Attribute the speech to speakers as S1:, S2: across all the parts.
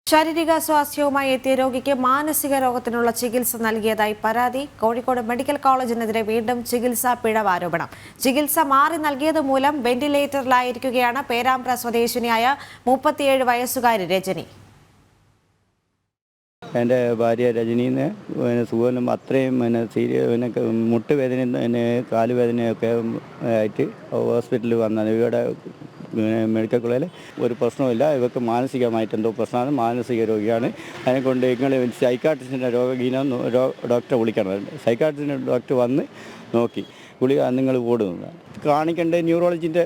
S1: ശാരീരിക സ്വാസ്ഥ്യവുമായി എത്തിയ രോഗിക്ക് മാനസിക രോഗത്തിനുള്ള ചികിത്സ നൽകിയതായി പരാതി. കോഴിക്കോട് മെഡിക്കൽ കോളേജിനെതിരെ വീണ്ടും ചികിത്സാ പിഴവ് ആരോപണം. ചികിത്സ മാറി നൽകിയത് മൂലം വെന്റിലേറ്ററിലായിരിക്കുകയാണ് പേരാമ്പ്ര സ്വദേശിനിയായ 37 വയസ്സുകാരി രജനി.
S2: എൻ്റെ ഭാര്യ രജനീന്ന് സുഖം അത്രയും മുട്ടുവേദന കാലുവേദനയൊക്കെ ആയിട്ട് ഹോസ്പിറ്റലിൽ വന്നത്. ഇവിടെ മെഡിക്കൽ കോളേജിൽ ഒരു പ്രശ്നമില്ല, ഇവർക്ക് മാനസികമായിട്ട് എന്തോ പ്രശ്നമാണ്, മാനസിക രോഗിയാണ്. അതിനെക്കൊണ്ട് നിങ്ങൾ സൈക്കാട്രിസ്റ്റിൻ്റെ ഡോക്ടറെ വിളിക്കണം. സൈക്കാട്രിസ്റ്റിൻ്റെ ഡോക്ടർ വന്ന് നോക്കി ഗുളിക നിങ്ങൾ ഓടുന്നത് കാണിക്കേണ്ടത് ന്യൂറോളജിൻ്റെ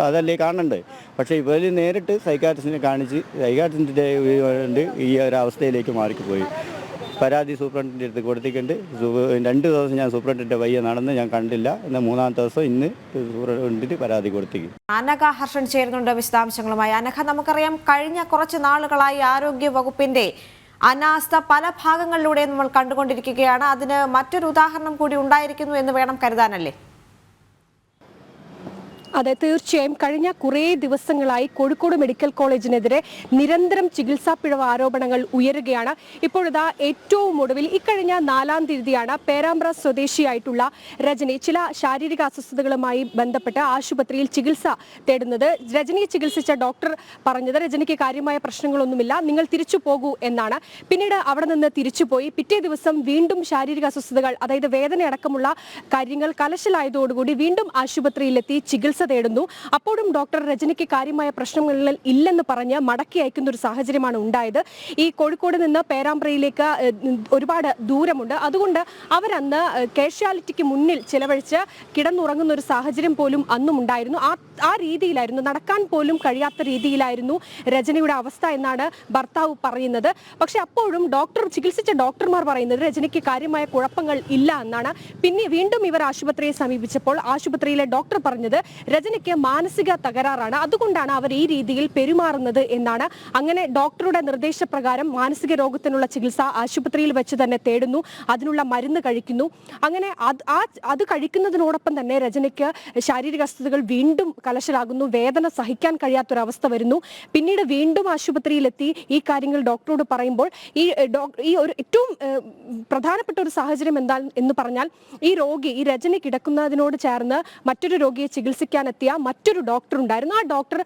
S2: അതല്ലേ കാണണ്ടേ. പക്ഷേ ഇവർ നേരിട്ട് സൈക്കാട്രിസ്റ്റിനെ കാണിച്ച് സൈക്കാട്രിസ്റ്റിൻ്റെ ഈ ഒരു അവസ്ഥയിലേക്ക് മാറിപ്പോയി. പരാതി സൂപ്രണ്ടിൻ്റെ അടുത്ത് കൊടുത്തിട്ടുണ്ട്. 2 ദിവസം ഞാൻ സൂപ്രണ്ടിൻ്റെ വയ്യ നടന്ന് ഞാൻ കണ്ടില്ല. എന്നാൽ 3-ാമത്തെ ദിവസം ഇന്ന് സൂപ്രണ്ടിന് പരാതി കൊടുത്തിരിക്കും.
S1: അനഘ ഹർഷൻ ചേരുന്നുണ്ട് വിശദാംശങ്ങളുമായി. അനഘ, നമുക്കറിയാം കഴിഞ്ഞ കുറച്ച് നാളുകളായി ആരോഗ്യ വകുപ്പിന്റെ അനാസ്ഥ പല ഭാഗങ്ങളിലൂടെ നമ്മൾ കണ്ടുകൊണ്ടിരിക്കുകയാണ്. അതിന് മറ്റൊരു ഉദാഹരണം കൂടി ഉണ്ടായിരിക്കുന്നു എന്ന് വേണം കരുതാനല്ലേ?
S3: അതെ, തീർച്ചയായും കഴിഞ്ഞ കുറേ ദിവസങ്ങളായി കോഴിക്കോട് മെഡിക്കൽ കോളേജിനെതിരെ നിരന്തരം ചികിത്സാ പിഴവ് ആരോപണങ്ങൾ ഉയരുകയാണ്. ഇപ്പോഴിതാ ഏറ്റവും ഒടുവിൽ ഇക്കഴിഞ്ഞ 4-ാം തീയതിയാണ് പേരാമ്പ്ര സ്വദേശിയായിട്ടുള്ള രജനി ചില ശാരീരിക അസ്വസ്ഥതകളുമായി ബന്ധപ്പെട്ട് ആശുപത്രിയിൽ ചികിത്സ തേടുന്നത്. രജനിയെ ചികിത്സിച്ച ഡോക്ടർ പറഞ്ഞത് രജനിക്ക് കാര്യമായ പ്രശ്നങ്ങളൊന്നുമില്ല, നിങ്ങൾ തിരിച്ചു പോകൂ എന്നാണ്. പിന്നീട് അവിടെ നിന്ന് തിരിച്ചുപോയി. പിറ്റേ ദിവസം വീണ്ടും ശാരീരിക അസ്വസ്ഥതകൾ, അതായത് വേദന അടക്കമുള്ള കാര്യങ്ങൾ കലശലായതോടുകൂടി വീണ്ടും ആശുപത്രിയിലെത്തി ചികിത്സ തേടുന്നു. അപ്പോഴും ഡോക്ടർ രജനിക്ക് കാര്യമായ പ്രശ്നങ്ങൾ ഇല്ലെന്ന് പറഞ്ഞ് മടക്കി അയക്കുന്ന ഒരു സാഹചര്യമാണ് ഉണ്ടായത്. ഈ കോഴിക്കോട് നിന്ന് പേരാമ്പ്രയിലേക്ക് ഒരുപാട് ദൂരമുണ്ട്. അതുകൊണ്ട് അവരന്ന് കാഷ്വാലിറ്റിക്ക് മുന്നിൽ ചിലവഴിച്ച് കിടന്നുറങ്ങുന്ന ഒരു സാഹചര്യം പോലും അന്നും ഉണ്ടായിരുന്നു. ആ രീതിയിലായിരുന്നു, നടക്കാൻ പോലും കഴിയാത്ത രീതിയിലായിരുന്നു രജനിയുടെ അവസ്ഥ എന്നാണ് ഭർത്താവ് പറയുന്നത്. പക്ഷെ അപ്പോഴും ചികിത്സിച്ച ഡോക്ടർമാർ പറയുന്നത് രജനിക്ക് കാര്യമായ കുഴപ്പങ്ങൾ ഇല്ല എന്നാണ്. പിന്നെ വീണ്ടും ഇവർ ആശുപത്രിയെ സമീപിച്ചപ്പോൾ ആശുപത്രിയിലെ ഡോക്ടർ പറഞ്ഞത് രജനിക്ക് മാനസിക തകരാറാണ്, അതുകൊണ്ടാണ് അവർ ഈ രീതിയിൽ പെരുമാറുന്നത് എന്നാണ്. അങ്ങനെ ഡോക്ടറുടെ നിർദ്ദേശപ്രകാരം മാനസിക രോഗത്തിനുള്ള ചികിത്സ ആശുപത്രിയിൽ വെച്ച് തന്നെ തേടുന്നു, അതിനുള്ള മരുന്ന് കഴിക്കുന്നു. അങ്ങനെ അത് കഴിക്കുന്നതിനോടൊപ്പം തന്നെ രജനിക്ക് ശാരീരിക അസ്വസ്ഥതകൾ വീണ്ടും കലശലാകുന്നു, വേദന സഹിക്കാൻ കഴിയാത്തൊരവസ്ഥ വരുന്നു. പിന്നീട് വീണ്ടും ആശുപത്രിയിലെത്തി ഈ കാര്യങ്ങൾ ഡോക്ടറോട് പറയുമ്പോൾ ഈ ഒരു ഏറ്റവും പ്രധാനപ്പെട്ട ഒരു സാഹചര്യം എന്ന് പറഞ്ഞാൽ ഈ രജനി കിടക്കുന്നതിനോട് ചേർന്ന് മറ്റൊരു രോഗിയെ ചികിത്സിക്കാനെത്തിയ മറ്റൊരു ഡോക്ടർ ഉണ്ടായിരുന്നു. ആ ഡോക്ടർ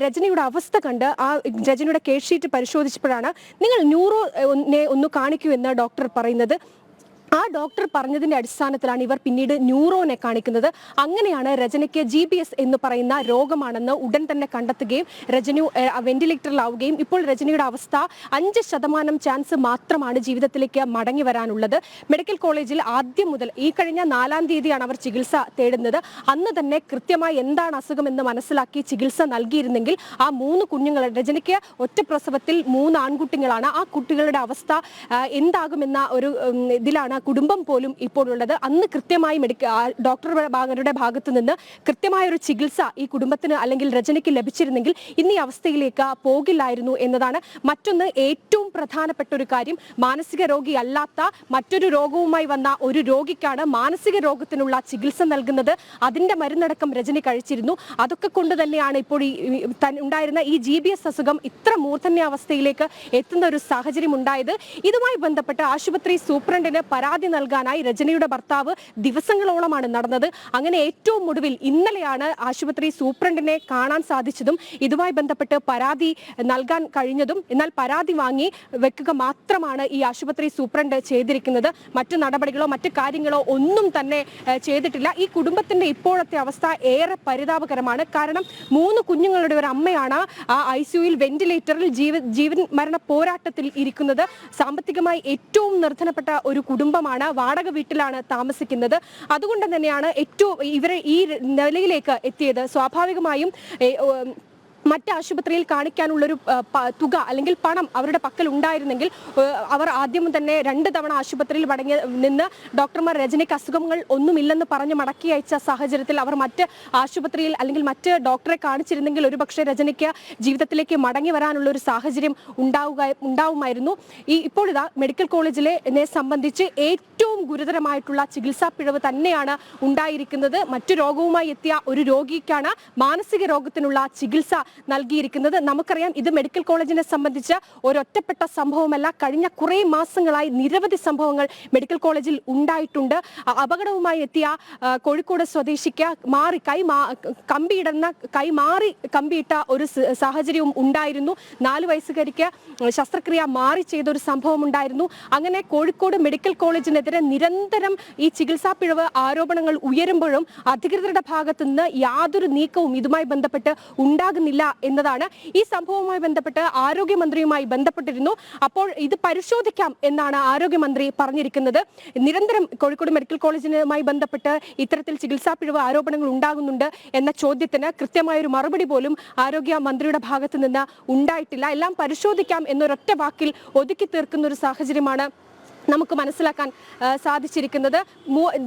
S3: രജനിയുടെ അവസ്ഥ കണ്ട് ആ രജനിയുടെ കേസ് ഷീറ്റ് പരിശോധിച്ചപ്പോഴാണ് നിങ്ങൾ ന്യൂറോനെ ഒന്ന് കാണിക്കൂ എന്ന് ഡോക്ടർ പറയുന്നത്. ആ ഡോക്ടർ പറഞ്ഞതിന്റെ അടിസ്ഥാനത്തിലാണ് ഇവർ പിന്നീട് ന്യൂറോനെ കാണിക്കുന്നത്. അങ്ങനെയാണ് രജനിക്ക് GBS എന്ന് പറയുന്ന രോഗമാണെന്ന് ഉടൻ തന്നെ കണ്ടെത്തുകയും രജനി വെന്റിലേറ്ററിലാവുകയും ഇപ്പോൾ രജനിയുടെ അവസ്ഥ 5% ചാൻസ് മാത്രമാണ് ജീവിതത്തിലേക്ക് മടങ്ങി വരാനുള്ളത്. മെഡിക്കൽ കോളേജിൽ ആദ്യം മുതൽ ഈ കഴിഞ്ഞ 4-ാം തീയതിയാണ് അവർ ചികിത്സ തേടുന്നത്. അന്ന് തന്നെ കൃത്യമായി എന്താണ് അസുഖം എന്ന് മനസ്സിലാക്കി ചികിത്സ നൽകിയിരുന്നെങ്കിൽ ആ 3 കുഞ്ഞുങ്ങൾ, രജനിക്ക് ഒറ്റ പ്രസവത്തിൽ 3 ആൺകുട്ടികളാണ്, ആ കുട്ടികളുടെ അവസ്ഥ എന്താകുമെന്ന ഒരു ഇതിലാണ് കുടുംബം പോലും ഇപ്പോൾ ഉള്ളത്. അന്ന് കൃത്യമായി ഡോക്ടറുടെ ഭാഗത്ത് നിന്ന് കൃത്യമായ ഒരു ചികിത്സ ഈ കുടുംബത്തിന് അല്ലെങ്കിൽ രജനിക്ക് ലഭിച്ചിരുന്നെങ്കിൽ ഇന്ന് ഈ അവസ്ഥയിലേക്ക് പോകില്ലായിരുന്നു എന്നതാണ്. മറ്റൊന്ന്, ഏറ്റവും പ്രധാനപ്പെട്ട ഒരു കാര്യം, മാനസിക രോഗി അല്ലാത്ത മറ്റൊരു രോഗവുമായി വന്ന ഒരു രോഗിക്കാണ് മാനസിക രോഗത്തിനുള്ള ചികിത്സ നൽകുന്നത്. അതിന്റെ മരുന്നടക്കം രജനി കഴിച്ചിരുന്നു. അതൊക്കെ കൊണ്ട് തന്നെയാണ് ഇപ്പോൾ ഉണ്ടായിരുന്ന ഈ GBS അസുഖം ഇത്ര മൂർധന്യാവസ്ഥയിലേക്ക് എത്തുന്ന ഒരു സാഹചര്യം ഉണ്ടായത്. ഇതുമായി ബന്ധപ്പെട്ട് ആശുപത്രി സൂപ്രണ്ടിന് പരാതി നൽകാനായി രജനിയുടെ ഭർത്താവ് ദിവസങ്ങളോളമാണ് നടന്നത്. അങ്ങനെ ഏറ്റവും ഒടുവിൽ ഇന്നലെയാണ് ആശുപത്രി സൂപ്രണ്ടിനെ കാണാൻ സാധിച്ചതും ഇതുമായി ബന്ധപ്പെട്ട് പരാതി നൽകാൻ കഴിഞ്ഞതും. എന്നാൽ പരാതി വാങ്ങി വെക്കുക മാത്രമാണ് ഈ ആശുപത്രി സൂപ്രണ്ട് ചെയ്തിരിക്കുന്നത്. മറ്റു നടപടികളോ മറ്റു കാര്യങ്ങളോ ഒന്നും തന്നെ ചെയ്തിട്ടില്ല. ഈ കുടുംബത്തിന്റെ ഇപ്പോഴത്തെ അവസ്ഥ ഏറെ പരിതാപകരമാണ്. കാരണം 3 കുഞ്ഞുങ്ങളുടെ ഒരു അമ്മയാണ് ആ ICUയിൽ വെന്റിലേറ്ററിൽ ജീവൻ മരണ പോരാട്ടത്തിൽ ഇരിക്കുന്നത്. സാമ്പത്തികമായി ഏറ്റവും നിർധനപ്പെട്ട ഒരു കുടുംബമാണ്, വാടക വീട്ടിലാണ് താമസിക്കുന്നത്. അതുകൊണ്ട് തന്നെയാണ് ഇവരെ ഈ നിലയിലേക്ക് എത്തിയത്. സ്വാഭാവികമായും മറ്റ് ആശുപത്രിയിൽ കാണിക്കാനുള്ളൊരു തുക അല്ലെങ്കിൽ പണം അവരുടെ പക്കൽ ഉണ്ടായിരുന്നെങ്കിൽ അവർ ആദ്യം തന്നെ 2 തവണ ആശുപത്രിയിൽ നിന്ന് ഡോക്ടർമാർ രജനിക്ക് അസുഖങ്ങൾ ഒന്നുമില്ലെന്ന് പറഞ്ഞ് മടക്കി അയച്ച സാഹചര്യത്തിൽ അവർ മറ്റ് ആശുപത്രിയിൽ അല്ലെങ്കിൽ മറ്റ് ഡോക്ടറെ കാണിച്ചിരുന്നെങ്കിൽ ഒരുപക്ഷെ രജനിക്ക് ജീവിതത്തിലേക്ക് മടങ്ങി വരാനുള്ള ഒരു സാഹചര്യം ഉണ്ടാവുമായിരുന്നു. ഇപ്പോൾ ഇതാ മെഡിക്കൽ കോളേജിലെ സംബന്ധിച്ച് ഏറ്റവും ഗുരുതരമായിട്ടുള്ള ചികിത്സാ പിഴവ് തന്നെയാണ് ഉണ്ടായിരിക്കുന്നത്. മറ്റു രോഗവുമായി എത്തിയ ഒരു രോഗിക്കാണ് മാനസിക രോഗത്തിനുള്ള ചികിത്സ നൽകിയിരിക്കുന്നത്. നമുക്കറിയാം ഇത് മെഡിക്കൽ കോളേജിനെ സംബന്ധിച്ച് ഒരൊറ്റപ്പെട്ട സംഭവമല്ല. കഴിഞ്ഞ കുറേ മാസങ്ങളായി നിരവധി സംഭവങ്ങൾ മെഡിക്കൽ കോളേജിൽ ഉണ്ടായിട്ടുണ്ട്. അപകടവുമായി എത്തിയ കോഴിക്കോട് സ്വദേശിക്ക് കൈ മാറി കമ്പിയിട്ട ഒരു സാഹചര്യവും ഉണ്ടായിരുന്നു. 4 വയസ്സുകാരിക്ക് ശസ്ത്രക്രിയ മാറി ചെയ്ത ഒരു സംഭവം ഉണ്ടായിരുന്നു. അങ്ങനെ കോഴിക്കോട് മെഡിക്കൽ കോളേജിനെതിരെ നിരന്തരം ഈ ചികിത്സാ പിഴവ് ആരോപണങ്ങൾ ഉയരുമ്പോഴും അധികൃതരുടെ ഭാഗത്തു നിന്ന് യാതൊരു നീക്കവും ഇതുമായി ബന്ധപ്പെട്ട് ഉണ്ടാകുന്നില്ല എന്നതാണ്. ഈ സംഭവവുമായി ബന്ധപ്പെട്ട് ആരോഗ്യമന്ത്രിയുമായി ബന്ധപ്പെട്ടിരുന്നു. അപ്പോൾ ഇത് പരിശോധിക്കാം എന്നാണ് ആരോഗ്യമന്ത്രി പറഞ്ഞിരിക്കുന്നത്. നിരന്തരം കോഴിക്കോട് മെഡിക്കൽ കോളേജിനുമായി ബന്ധപ്പെട്ട് ഇത്തരത്തിൽ ചികിത്സാ പിഴവ് ആരോപണങ്ങൾ ഉണ്ടാകുന്നുണ്ട് എന്ന ചോദ്യത്തിന് കൃത്യമായൊരു മറുപടി പോലും ആരോഗ്യമന്ത്രിയുടെ ഭാഗത്തു നിന്ന് ഉണ്ടായിട്ടില്ല. എല്ലാം പരിശോധിക്കാം എന്നൊരൊറ്റ വാക്കിൽ ഒതുക്കി തീർക്കുന്ന ഒരു സാഹചര്യമാണ് നമുക്ക് മനസ്സിലാക്കാൻ സാധിച്ചിരിക്കുന്നത്.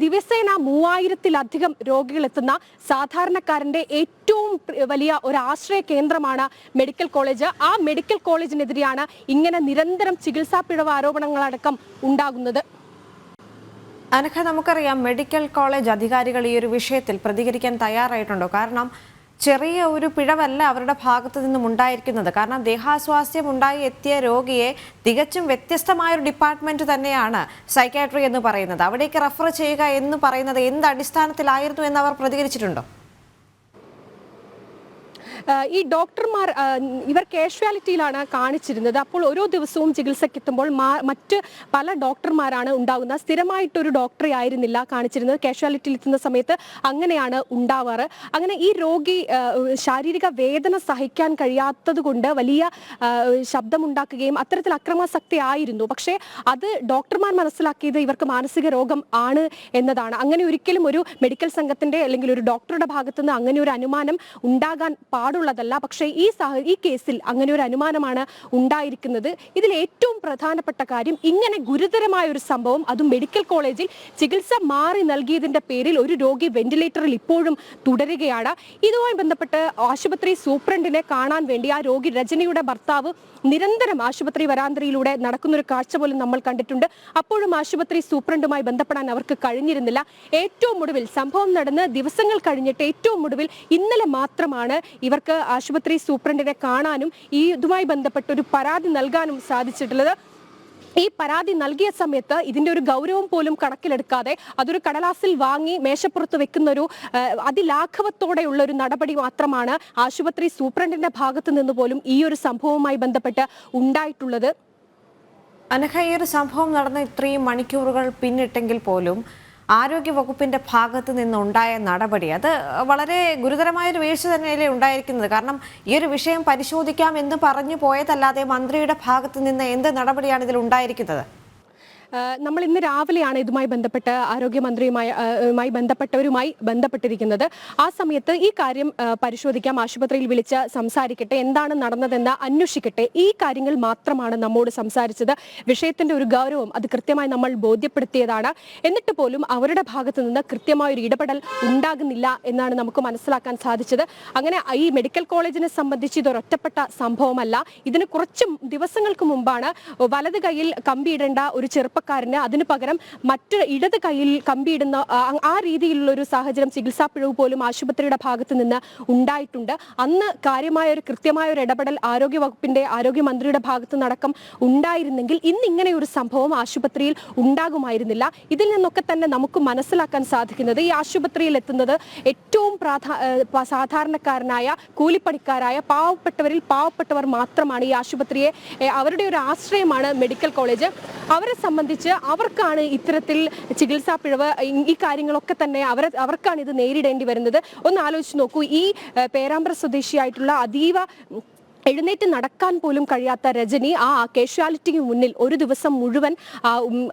S3: ദിവസേന 3000-ലധികം രോഗികൾ എത്തുന്ന സാധാരണക്കാരന്റെ ഏറ്റവും വലിയ ഒരു ആശ്രയ കേന്ദ്രമാണ് മെഡിക്കൽ കോളേജ്. ആ മെഡിക്കൽ കോളേജിനെതിരെയാണ് ഇങ്ങനെ നിരന്തരം ചികിത്സാ പിഴവ് ആരോപണങ്ങളടക്കം ഉണ്ടാകുന്നത്.
S1: അനഘ, നമുക്കറിയാം മെഡിക്കൽ കോളേജ് അധികാരികൾ ഈ ഒരു വിഷയത്തിൽ പ്രതികരിക്കാൻ തയ്യാറായിട്ടുണ്ടോ? കാരണം ചെറിയ ഒരു പിഴവല്ല അവരുടെ ഭാഗത്തു നിന്നും ഉണ്ടായിരിക്കുന്നത്. കാരണം ദേഹാസ്വാസ്ഥ്യം ഉണ്ടായി എത്തിയ രോഗിയെ തികച്ചും വ്യത്യസ്തമായ ഒരു ഡിപ്പാർട്ട്മെന്റ് തന്നെയാണ് സൈക്യാട്രി എന്ന് പറയുന്നത്. അവിടേക്ക് റെഫർ ചെയ്യുക എന്ന് പറയുന്നത് എന്ത് അടിസ്ഥാനത്തിലായിരുന്നു എന്ന് അവർ പ്രതികരിച്ചിട്ടുണ്ടോ?
S3: ഈ ഡോക്ടർമാർ ഇവർ കാഷ്വാലിറ്റിയിലാണ് കാണിച്ചിരുന്നത്. അപ്പോൾ ഓരോ ദിവസവും ചികിത്സയ്ക്കെത്തുമ്പോൾ മറ്റ് പല ഡോക്ടർമാരാണ് ഉണ്ടാകുന്നത്. സ്ഥിരമായിട്ടൊരു ഡോക്ടറെ ആയിരുന്നില്ല കാണിച്ചിരുന്നത്. കാഷ്വാലിറ്റിയിൽ എത്തുന്ന സമയത്ത് അങ്ങനെയാണ് ഉണ്ടാവാറ്. അങ്ങനെ ഈ രോഗി ശാരീരിക വേദന സഹിക്കാൻ കഴിയാത്തത് കൊണ്ട് വലിയ ശബ്ദമുണ്ടാക്കുകയും അത്തരത്തിൽ അക്രമാസക്തി ആയിരുന്നു. പക്ഷേ അത് ഡോക്ടർമാർ മനസ്സിലാക്കിയത് ഇവർക്ക് മാനസിക രോഗം ആണ് എന്നതാണ്. അങ്ങനെ ഒരിക്കലും ഒരു മെഡിക്കൽ സംഘത്തിന്റെ അല്ലെങ്കിൽ ഒരു ഡോക്ടറുടെ ഭാഗത്തുനിന്ന് അങ്ങനെ ഒരു അനുമാനം ഉണ്ടാകാൻ പാടുള്ളതല്ല. പക്ഷേ ഈ കേസിൽ അങ്ങനെ ഒരു അനുമാനമാണ് ഉണ്ടായിരിക്കുന്നത്. ഇതിൽ ഏറ്റവും പ്രധാനപ്പെട്ട കാര്യം, ഇങ്ങനെ ഗുരുതരമായ ഒരു സംഭവം, അതും മെഡിക്കൽ കോളേജിൽ ചികിത്സ മാറി നൽകിയതിന്റെ പേരിൽ ഒരു രോഗി വെന്റിലേറ്ററിൽ ഇപ്പോഴും തുടരുകയാണ്. ഇതുമായി ബന്ധപ്പെട്ട് ആശുപത്രി സൂപ്രണ്ടിനെ കാണാൻ വേണ്ടി ആ രോഗി രജനിയുടെ ഭർത്താവ് നിരന്തരം ആശുപത്രി വരാന്തരയിലൂടെ നടക്കുന്നൊരു കാഴ്ച പോലും നമ്മൾ കണ്ടിട്ടുണ്ട്. അപ്പോഴും ആശുപത്രി സൂപ്രണ്ടുമായി ബന്ധപ്പെടാൻ അവർക്ക് കഴിഞ്ഞിരുന്നില്ല. ഏറ്റവും ഒടുവിൽ സംഭവം നടന്ന് ദിവസങ്ങൾ കഴിഞ്ഞിട്ട് ഏറ്റവും ഒടുവിൽ ഇന്നലെ മാത്രമാണ് ഇവർക്ക് ആശുപത്രി സൂപ്രണ്ടിനെ കാണാനും ഇതുമായി ബന്ധപ്പെട്ട് ഒരു പരാതി നൽകാനും സാധിച്ചിട്ടുള്ളത്. ഈ പരാതി നൽകിയ സമയത്ത് ഇതിന്റെ ഒരു ഗൗരവം പോലും കണക്കിലെടുക്കാതെ അതൊരു കടലാസിൽ വാങ്ങി മേശപ്പുറത്ത് വെക്കുന്ന ഒരു അതിലാഘവത്തോടെയുള്ള ഒരു നടപടി മാത്രമാണ് ആശുപത്രി സൂപ്രണ്ടിന്റെ ഭാഗത്തു നിന്ന് പോലും ഈ ഒരു സംഭവവുമായി ബന്ധപ്പെട്ട് ഉണ്ടായിട്ടുള്ളത്.
S1: അനഘ, ഈ ഒരു സംഭവം നടന്ന ഇത്രയും മണിക്കൂറുകൾ പിന്നിട്ടെങ്കിൽ പോലും ആരോഗ്യവകുപ്പിന്റെ ഭാഗത്ത് നിന്നുണ്ടായ നടപടി അത് വളരെ ഗുരുതരമായൊരു വീഴ്ച തന്നെയല്ലേ ഉണ്ടായിരിക്കുന്നത്? കാരണം ഈ ഒരു വിഷയം പരിശോധിക്കാം എന്ന് പറഞ്ഞു പോയതല്ലാതെ മന്ത്രിയുടെ ഭാഗത്ത് നിന്ന് എന്ത് നടപടിയാണ് ഇതിൽ ഉണ്ടായിരിക്കുന്നത്?
S3: നമ്മൾ ഇന്ന് രാവിലെയാണ് ഇതുമായി ബന്ധപ്പെട്ട് ആരോഗ്യമന്ത്രിയുമായി ബന്ധപ്പെട്ടിരിക്കുന്നത്. ആ സമയത്ത് ഈ കാര്യം പരിശോധിക്കാം, ആശുപത്രിയിൽ വിളിച്ച് സംസാരിക്കട്ടെ, എന്താണ് നടന്നതെന്ന് അന്വേഷിക്കട്ടെ, ഈ കാര്യങ്ങൾ മാത്രമാണ് നമ്മോട് സംസാരിച്ചത്. വിഷയത്തിന്റെ ഒരു ഗൗരവം അത് കൃത്യമായി നമ്മൾ ബോധ്യപ്പെടുത്തിയതാണ്. എന്നിട്ട് പോലും അവരുടെ ഭാഗത്തു നിന്ന് കൃത്യമായൊരു ഇടപെടൽ ഉണ്ടാകുന്നില്ല എന്നാണ് നമുക്ക് മനസ്സിലാക്കാൻ സാധിച്ചത്. അങ്ങനെ ഈ മെഡിക്കൽ കോളേജിനെ സംബന്ധിച്ച് ഇതൊരൊറ്റപ്പെട്ട സംഭവമല്ല. ഇതിന് കുറച്ച് ദിവസങ്ങൾക്ക് മുമ്പാണ് വലത് കൈയിൽ കമ്പിയിടേണ്ട ഒരു ചെറുപ്പക്കാരന് അതിനു പകരം മറ്റ് ഇടത് കൈയിൽ കമ്പിയിടുന്ന ആ രീതിയിലുള്ള ഒരു സാഹചര്യം, ചികിത്സാ പിഴവ് പോലും ആശുപത്രിയുടെ ഭാഗത്ത് നിന്ന് ഉണ്ടായിട്ടുണ്ട്. അന്ന് കൃത്യമായ ഒരു ഇടപെടൽ ആരോഗ്യമന്ത്രിയുടെ ഭാഗത്ത് നടക്കം ഉണ്ടായിരുന്നെങ്കിൽ ഇന്ന് ഇങ്ങനെ ഒരു സംഭവം ആശുപത്രിയിൽ ഉണ്ടാകുമായിരുന്നില്ല. ഇതിൽ നിന്നൊക്കെ തന്നെ നമുക്ക് മനസ്സിലാക്കാൻ സാധിക്കുന്നത് ഈ ആശുപത്രിയിൽ എത്തുന്നത് ഏറ്റവും സാധാരണക്കാരനായ കൂലിപ്പണിക്കാരായ പാവപ്പെട്ടവരിൽ പാവപ്പെട്ടവർ മാത്രമാണ്. ഈ ആശുപത്രിയെ അവരുടെ ഒരു ആശ്രയമാണ് മെഡിക്കൽ കോളേജ്. അവരെ സംബന്ധിച്ച് അവർക്കാണ് ഇത്തരത്തിൽ ചികിത്സാ പിഴവ്, ഈ കാര്യങ്ങളൊക്കെ തന്നെ അവർക്കാണ് ഇത് നേരിടേണ്ടി വരുന്നത്. ഒന്ന് ആലോചിച്ച് നോക്കൂ, ഈ പേരാമ്പ്ര സ്വദേശിയായിട്ടുള്ള അതീവ എഴുന്നേറ്റ് നടക്കാൻ പോലും കഴിയാത്ത രജനി ആ കാഷ്വാലിറ്റിക്ക് മുന്നിൽ ഒരു ദിവസം മുഴുവൻ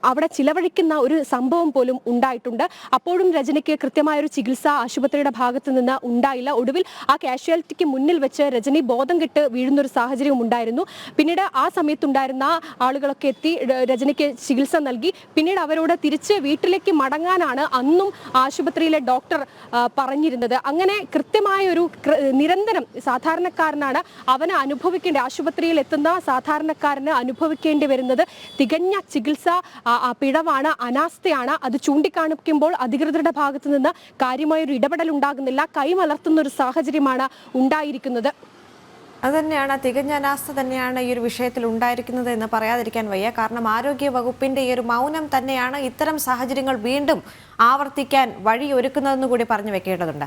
S3: അവിടെ ചിലവഴിക്കുന്ന ഒരു സംഭവം പോലും ഉണ്ടായിട്ടുണ്ട്. അപ്പോഴും രജനിക്ക് കൃത്യമായൊരു ചികിത്സ ആശുപത്രിയുടെ ഭാഗത്ത് നിന്ന് ഉണ്ടായില്ല. ഒടുവിൽ ആ കാഷ്വാലിറ്റിക്ക് മുന്നിൽ വെച്ച് രജനി ബോധം കെട്ട് വീഴുന്നൊരു സാഹചര്യവും ഉണ്ടായിരുന്നു. പിന്നീട് ആ സമയത്തുണ്ടായിരുന്ന ആളുകളൊക്കെ എത്തി രജനിക്ക് ചികിത്സ നൽകി. പിന്നീട് അവരോട് തിരിച്ച് വീട്ടിലേക്ക് മടങ്ങാനാണ് അന്നും ആശുപത്രിയിലെ ഡോക്ടർ പറഞ്ഞിരുന്നത്. അങ്ങനെ കൃത്യമായൊരു നിരന്തരം സാധാരണക്കാരനാണ് അവന് ആശുപത്രിയിൽ എത്തുന്ന സാധാരണക്കാരന് അനുഭവിക്കേണ്ടി വരുന്നത് തികഞ്ഞ ചികിത്സ പിഴവാണ്, അനാസ്ഥയാണ്. അത് ചൂണ്ടിക്കാണിക്കുമ്പോൾ അധികൃതരുടെ ഭാഗത്തു നിന്ന് കാര്യമായൊരു ഇടപെടൽ ഉണ്ടാകുന്നില്ല, കൈമലർത്തുന്ന ഒരു സാഹചര്യമാണ് ഉണ്ടായിരിക്കുന്നത്.
S1: അതുതന്നെയാണ്, തികഞ്ഞ അനാസ്ഥ തന്നെയാണ് ഈ ഒരു വിഷയത്തിൽ ഉണ്ടായിരിക്കുന്നത് എന്ന് പറയാതിരിക്കാൻ വയ്യ. കാരണം ആരോഗ്യ വകുപ്പിന്റെ ഈ ഒരു മൗനം തന്നെയാണ് ഇത്തരം സാഹചര്യങ്ങൾ വീണ്ടും ആവർത്തിക്കാൻ വഴിയൊരുക്കുന്നതെന്ന് കൂടി പറഞ്ഞു വെക്കേണ്ടതുണ്ട്.